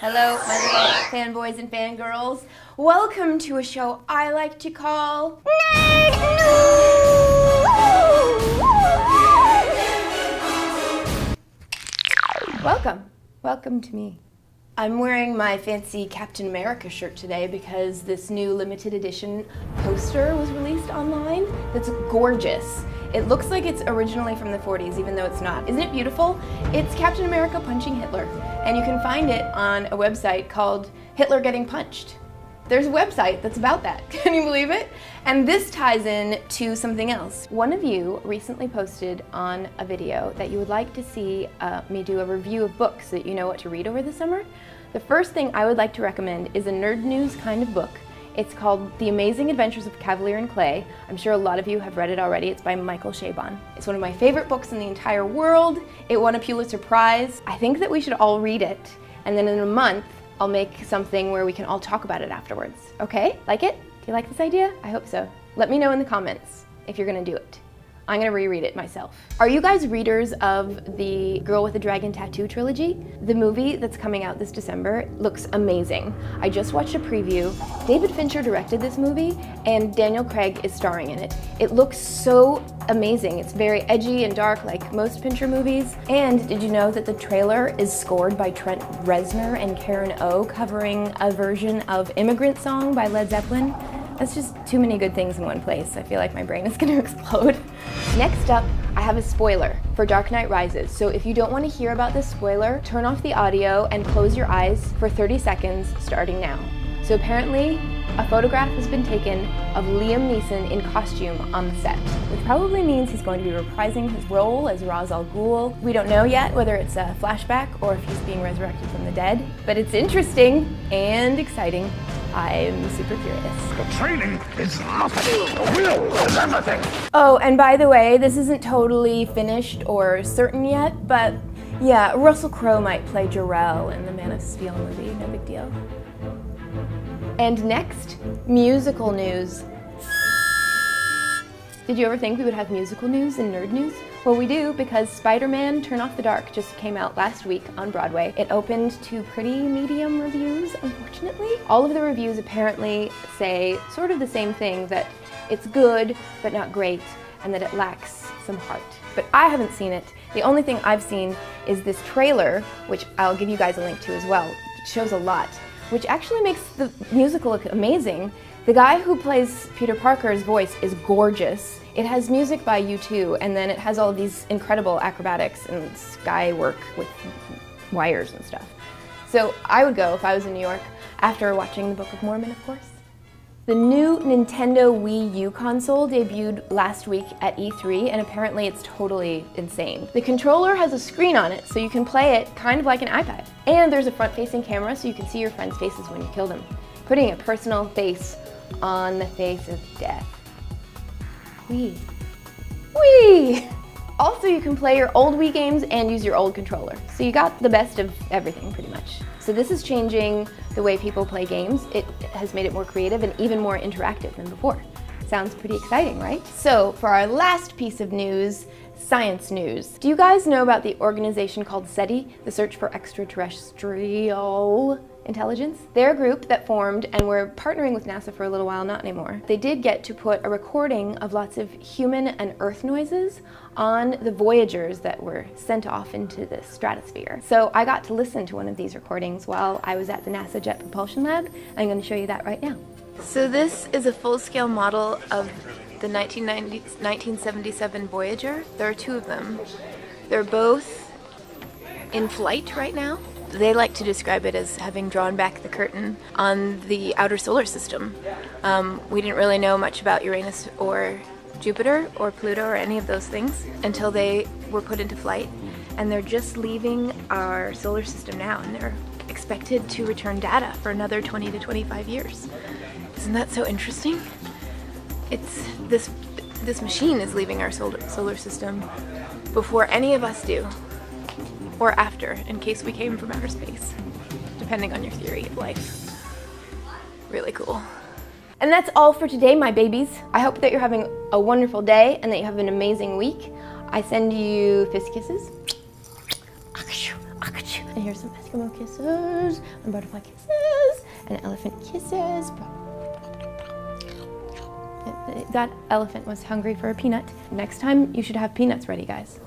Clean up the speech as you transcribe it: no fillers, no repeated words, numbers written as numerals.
Hello, my little fanboys and fangirls. Welcome to a show I like to call Nerd News! Welcome to me. I'm wearing my fancy Captain America shirt today because this new limited edition poster was released online that's gorgeous. It looks like it's originally from the 40s, even though it's not. Isn't it beautiful? It's Captain America punching Hitler, and you can find it on a website called Hitler Getting Punched. There's a website that's about that. Can you believe it? And this ties in to something else. One of you recently posted on a video that you would like to see me do a review of books so that you know what to read over the summer. The first thing I would like to recommend is a nerd news kind of book. It's called The Amazing Adventures of Cavalier and Clay. I'm sure a lot of you have read it already. It's by Michael Chabon. It's one of my favorite books in the entire world. It won a Pulitzer Prize. I think that we should all read it, and then in a month, I'll make something where we can all talk about it afterwards. Okay? Like it? Do you like this idea? I hope so. Let me know in the comments if you're gonna do it. I'm gonna reread it myself. Are you guys readers of the Girl with the Dragon Tattoo trilogy? The movie that's coming out this December looks amazing. I just watched a preview. David Fincher directed this movie and Daniel Craig is starring in it. It looks so amazing. It's very edgy and dark like most Fincher movies. And did you know that the trailer is scored by Trent Reznor and Karen O covering a version of Immigrant Song by Led Zeppelin? That's just too many good things in one place. I feel like my brain is gonna explode. Next up, I have a spoiler for Dark Knight Rises. So if you don't want to hear about this spoiler, turn off the audio and close your eyes for 30 seconds starting now. So apparently, a photograph has been taken of Liam Neeson in costume on the set, which probably means he's going to be reprising his role as Ra's al Ghul. We don't know yet whether it's a flashback or if he's being resurrected from the dead, but it's interesting and exciting. I'm super curious. The training is nothing. The will is everything. Oh, and by the way, this isn't totally finished or certain yet, but yeah, Russell Crowe might play Jor-El in the Man of Steel movie, no big deal. And next, musical news. Did you ever think we would have musical news and nerd news? Well, we do, because Spider-Man Turn Off the Dark just came out last week on Broadway. It opened to pretty medium reviews, unfortunately. All of the reviews apparently say sort of the same thing, that it's good, but not great, and that it lacks some heart. But I haven't seen it. The only thing I've seen is this trailer, which I'll give you guys a link to as well. It shows a lot, which actually makes the musical look amazing. The guy who plays Peter Parker's voice is gorgeous. It has music by U2, and then it has all of these incredible acrobatics and sky work with wires and stuff. So I would go if I was in New York after watching the Book of Mormon, of course. The new Nintendo Wii U console debuted last week at E3, and apparently it's totally insane. The controller has a screen on it, so you can play it kind of like an iPad. And there's a front-facing camera, so you can see your friends' faces when you kill them, putting a personal face on the face of death. Wii. Wii! Also, you can play your old Wii games and use your old controller. So you got the best of everything, pretty much. So this is changing the way people play games. It has made it more creative and even more interactive than before. Sounds pretty exciting, right? So for our last piece of news, science news. Do you guys know about the organization called SETI, the Search for Extraterrestrial Intelligence? They're a group that formed, and we're partnering with NASA for a little while, not anymore. They did get to put a recording of lots of human and Earth noises on the Voyagers that were sent off into the stratosphere. So I got to listen to one of these recordings while I was at the NASA Jet Propulsion Lab. I'm going to show you that right now. So this is a full-scale model of the 1977 Voyager. There are two of them. They're both in flight right now. They like to describe it as having drawn back the curtain on the outer solar system. We didn't really know much about Uranus or Jupiter or Pluto or any of those things until they were put into flight, and they're just leaving our solar system now, and they're expected to return data for another 20 to 25 years. Isn't that so interesting? It's this machine is leaving our solar system before any of us do. Or after, in case we came from outer space, depending on your theory of life. Really cool. And that's all for today, my babies. I hope that you're having a wonderful day and that you have an amazing week. I send you fist kisses. And here's some Eskimo kisses, and butterfly kisses, and elephant kisses. That elephant was hungry for a peanut. Next time, you should have peanuts ready, guys.